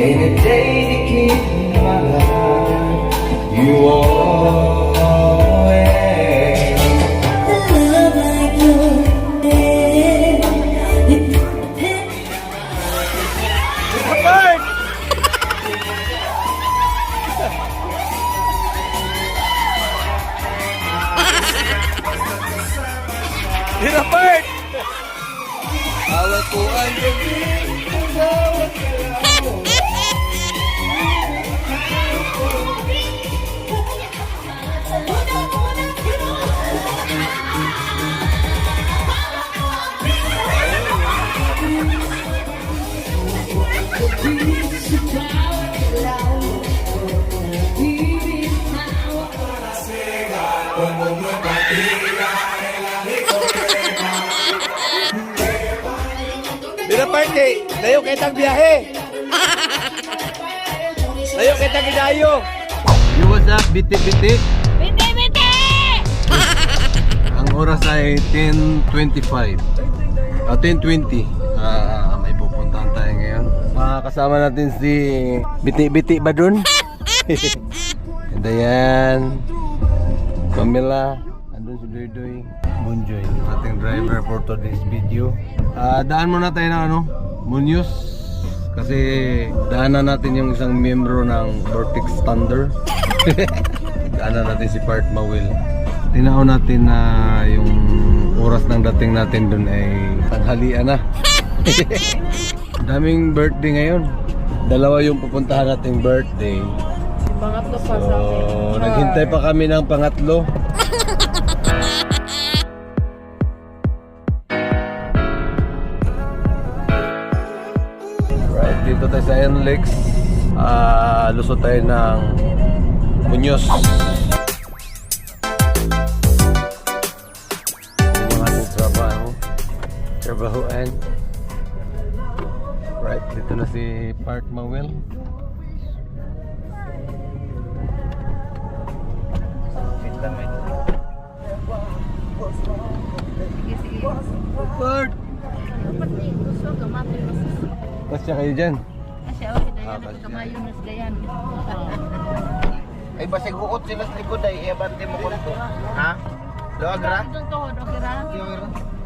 Ain't a day to keep my life. You always love like yours. Dinapart! Awat ko ang gabi. Dinapart eh! Layo kitang biyahe! Layo kitang gidayo! Yo, what's up? Biti-biti! Biti! Ang oras ay 10:25. 10:20. May pupuntahan tayo ngayon. Makakasama natin si Biti-biti ba dun? And ayan, Pamela, andun si Doy Bunjoy, ating driver for today's video. Daan muna tayo ng Munoz. Kasi daanan natin yung isang miyembro ng Vortex Thunder. Daanan natin si Part Mawil. Tinao natin na yung oras ng dating natin dun ay tanghalian na. Daming birthday ngayon. Dalawa yung pupuntahan nating birthday. Pangatlo pa So, sa akin. naghintay pa kami ng pangatlo. Right, dito tayo sa NLEX. Lusot tayo ng Munoz. Yun yung ating trabahoan. Right, dito na si Part Mawil. Part! Kasya kayo dyan? Ay basig uot sila sa likod ay iabante mo kunto. Ha? Loagra?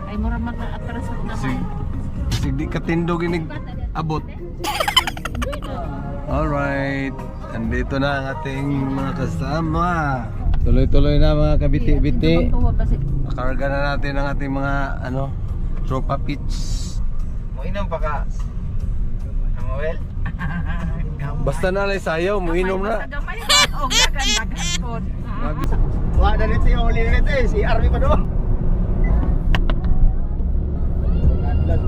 Ay, mura atras at naman. Kasi di katindog inig abot. Alright, andito na ang ating mga kasama. Tuloy-tuloy na mga kabiti-biti. Nakarga na natin ang ating mga tropa pitch. Mo inom pa ka. Amawel? Basta na lang sayaw, muinom na. Wa na nito yung uli nito eh. Si Army pa doon.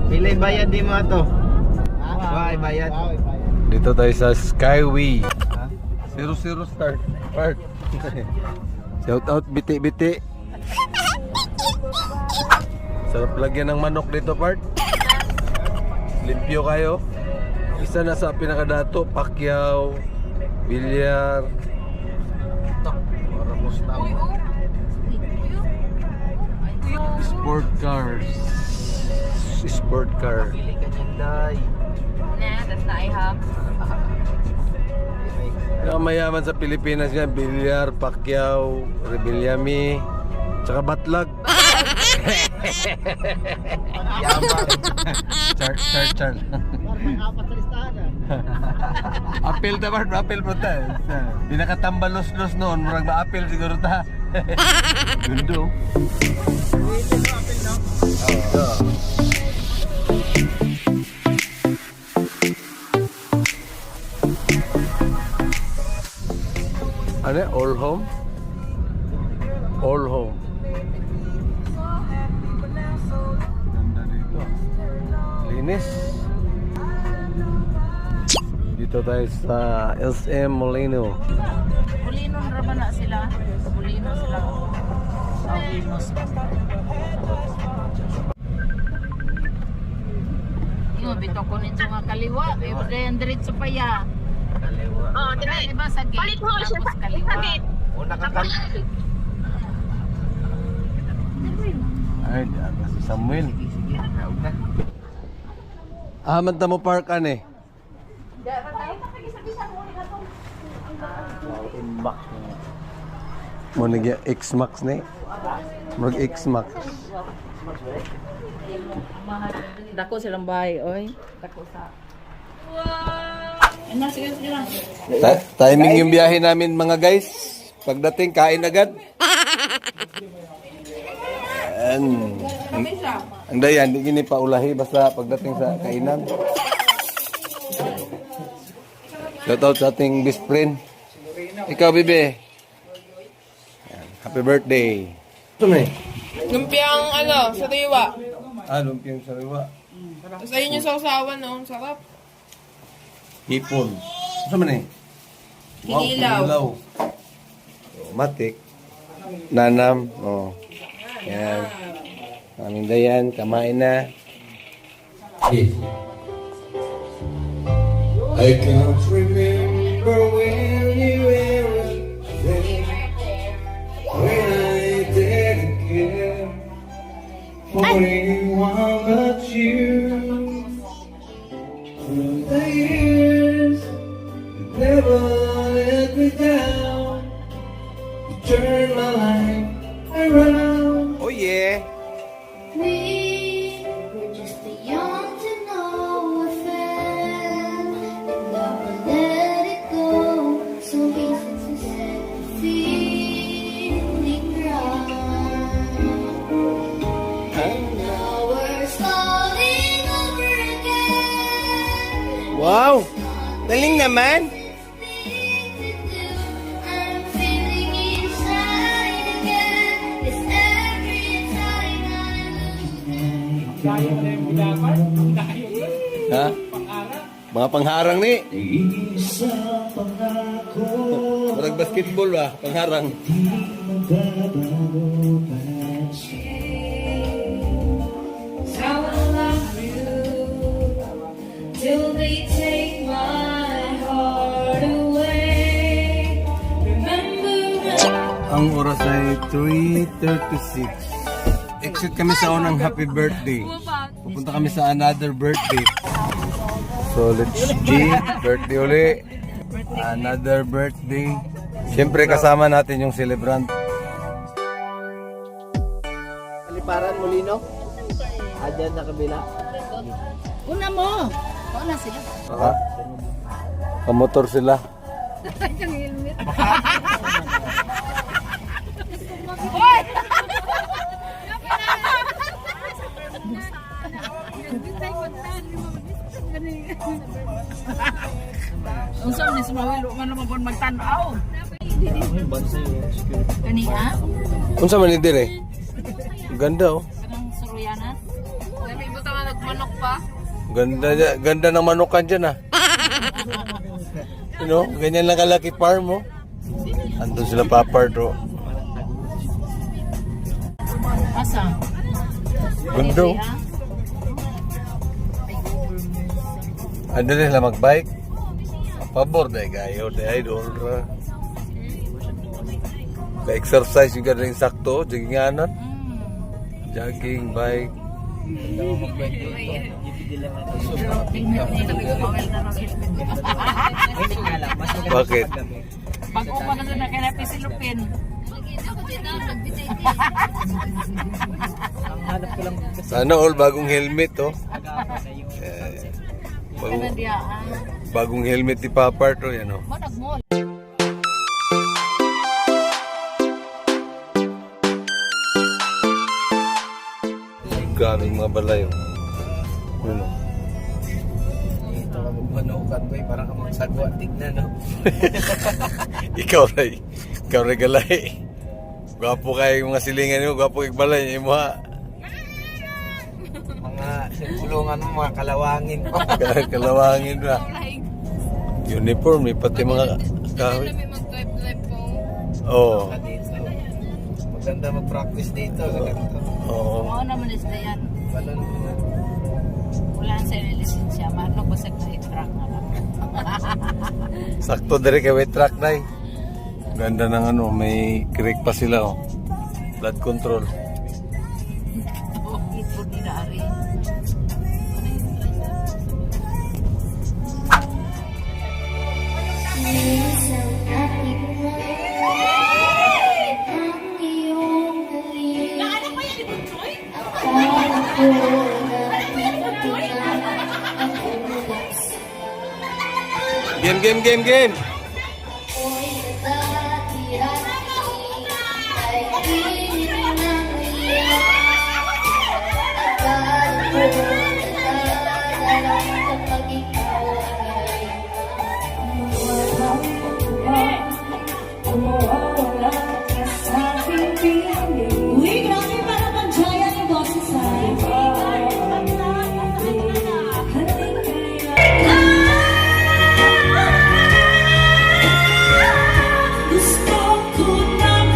Pilay bayad di mga to. Wa ay bayad. Dito tayo sa Skyway. 00 start. Part. Shout out biti-biti. Sarap lagyan ng manok dito, Part. Limpyo kayo. Isa na sa pinakadato, Pacquiao, Bilyar. Sport cars. Sport car. Pili ka jinday. Das na ay ha. Ang mayaman sa Pilipinas yan, Bilyar, Pacquiao, Rebillami, tsaka Batlag. Yaman. Char. Apil ta Bart, apil po ta. Di nakatambalos-los noon, murag ma-apil siguro ta. Gundo. Ano? All home? All home. Ganda dito. Linis. Dito tayo sa SM Molino. Pulinon raman na sila. Pulinon sila. Pulinos. Yung bito ko ninyo nga kaliwa. Pero dayan diretso pa ya. Kaliwa. Oh, diba sa gate? Palit mo siya sa gate. Una ka kan. Ay, diyan na si Samuel. Ahmad na mo park ane. Inbox mo. Mo nagya X-Max ni. Murag X-Max. Dako silang bahay, oy. Dako sa. Ano, sige, sige lang. Timing yung biyahe namin mga guys. Pagdating, kain agad. Ang dayan, di gini paulahi basta pagdating sa kainan. Shout out sa ating best friend. Ikaw, Bibi. Yan. Happy birthday. Ito na eh. Lumpiang sariwa. Lumpiang sariwa. Tapos ayun yung sausawan, no? Sarap. Hipon. Ito man eh. Kinilaw. Oh, matik. Nanam. Oh. Yan. Aming dayan. Kamain na. I can't remember when you were there, when I didn't care for anyone but you. Through the years, you never let me down. You turned my life around. Oh yeah. We were just too young to know what felt, and now we let it go. So easy to set the feeling right. And now we're starting over again. Wow. Galing naman. I'm feeling inside again. It's every time I look. Ha? Mga pangharang ni. Isa pangako, Marag basketball ba? Pangharang. magbabago pa siya. How I love you till they take my heart away. Remember when Ang oras ay 3:36. Exit kami sa unang happy birthday. Pupunta kami sa another birthday. So let's G, birthday uli. Another birthday. Siyempre kasama natin yung celebrant. Kaliparan Molino. Adyan na kabila. Una mo. Una sila. Ha? Kamotor sila. Yung helmet. Ang saan ni sumawilo man naman pon magtanaw. Kani ha? Unsa man ni dire? Ganda oh. Kanang suruyanan. Dami buta nga nagmanok pa. Ganda ng manukan dyan ah. You know, ganyan lang kalaki farm mo. Andun sila papard oh. Asa? Ganda oh. Ano rin lang magbike? Pabor dahil gayo, dahil idol ra. Ka-exercise yung gano'ng sakto, jogginganan. Jogging, bike. Bakit? Pag umaga na kaya pisilupin. Sana all bagong helmet oh. Kana dia. Bagong helmet ni Papa to yan oh. Mo nagmol. Grabing mga balay oh. Ano? Ito kami manukan ko para ka magsagwa. Tignan no. Ikaw ray galay. Gwapo kayo mga silingan mo, gwapo kay balay mo ha. Mga kulungan mo, mga kalawangin pa. Kalawangin ba? Uniform, may pati mga kahoy. May mag-drive po. Oo. Dito. Maganda mag-practice dito sa ganito. Oo. Mao naman is yan. Balon mo na. Wala sa lisensya, marno ko sa truck na lang. Sakto dire kay wet track na Ganda ng ano, may creek pa sila oh. Blood control. Ito ni Dari. minsan at ikaw Game, game, game, game. Ako'y nagdadihati ay pilit ng iyak. Akala ko nagdadalaw kapag ikaw ay mawawala ka sa aking piling. Uy, grabe, para bang giant yung boses ha. Gusto ko nang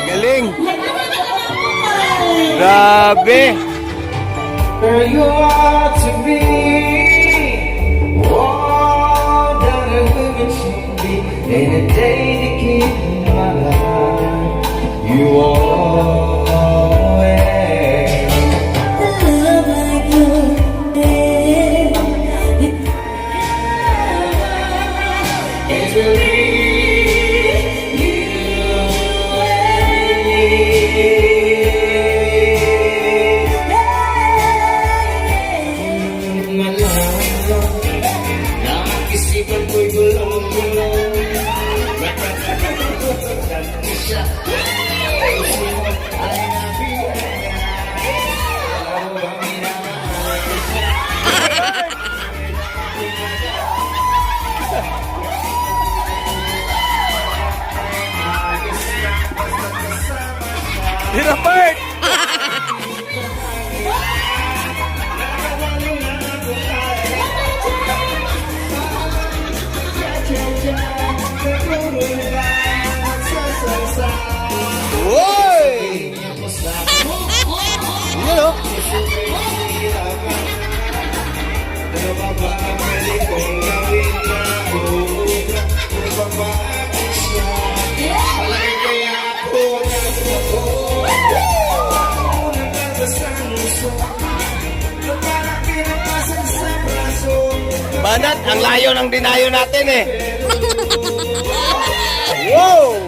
Galing. Grabe. Girl, you are to be all that a woman should be. In a day to keep my life, you always. love like yours. It's really you and me. Malayo, nakakisipan ko'y gulong-gulong. Siya, ay nabiyaya. Alam mo bang minamahal? Hira part. Uy! Yan o. Banat, ang layo ng dinayo natin eh. Wow!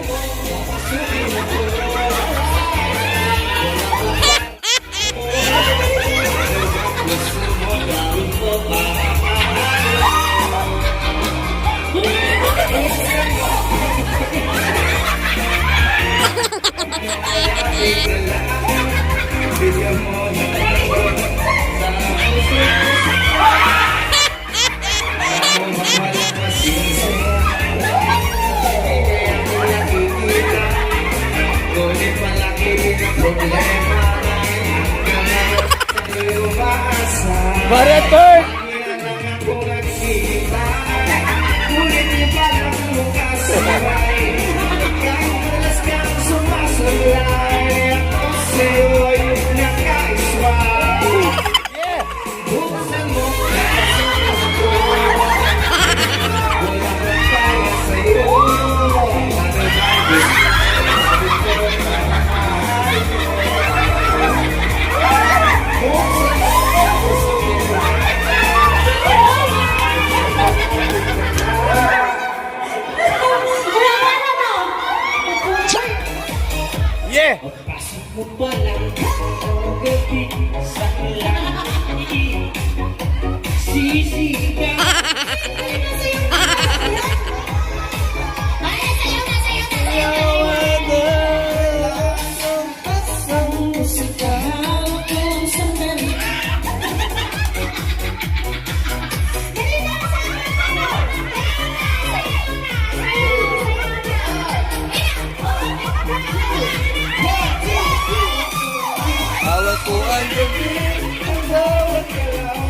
Barret part! Yeah! Hawak ko ang gabi, hawak ka lang.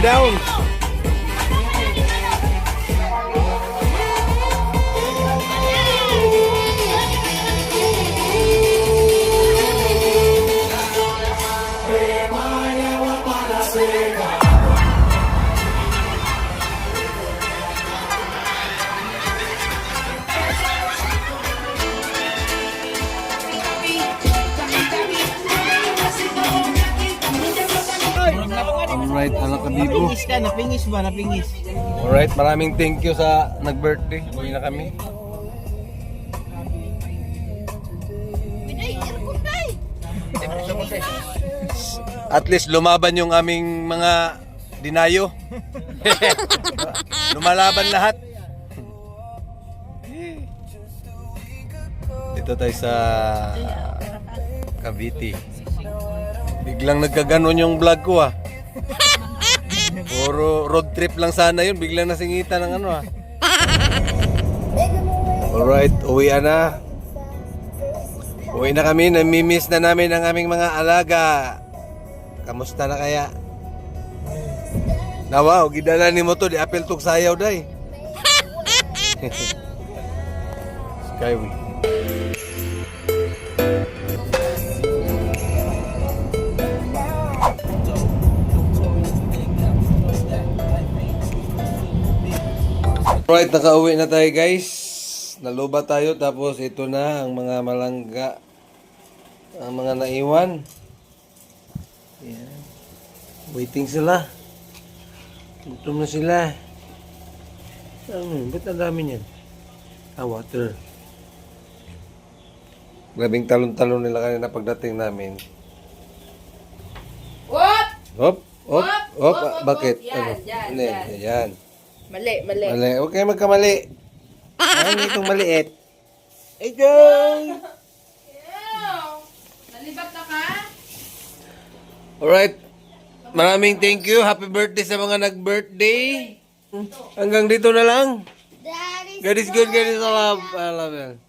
down. Alright, anak kabibo. Napingis ka, napingis ba? Napingis. Alright, maraming thank you sa nag-birthday. Uwi na kami. At least lumaban yung aming mga dinayo. Lumalaban lahat. Dito tayo sa Cavite. Biglang nagkaganon yung vlog ko ah. Puro road trip lang sana yun. Biglang nasingitan ng ano ah. Alright, uwi na. Uwi na kami. Namimiss na namin ang aming mga alaga. Kamusta na kaya? Nawaw, gidala ni mo to. Di apel tog sayaw day. Skyway. Alright, nakauwi na tayo guys. Naluba tayo tapos ito na ang mga malangga. Ang mga naiwan. Yan. Waiting sila. Gutom na sila. Ba't ang dami niyan? Water. Grabing talon-talon nila kanina pagdating namin. What? Hop, hop, hop. Hop. Bakit? Yan, yan, yan. Yan. Mali. Mali. Huwag kayo magkamali. Ano itong maliit? Ito! Ew! Nalibat na ka? Alright. Maraming thank you. Happy birthday sa mga nag-birthday. Hanggang dito na lang. God is good. God is love. I love you.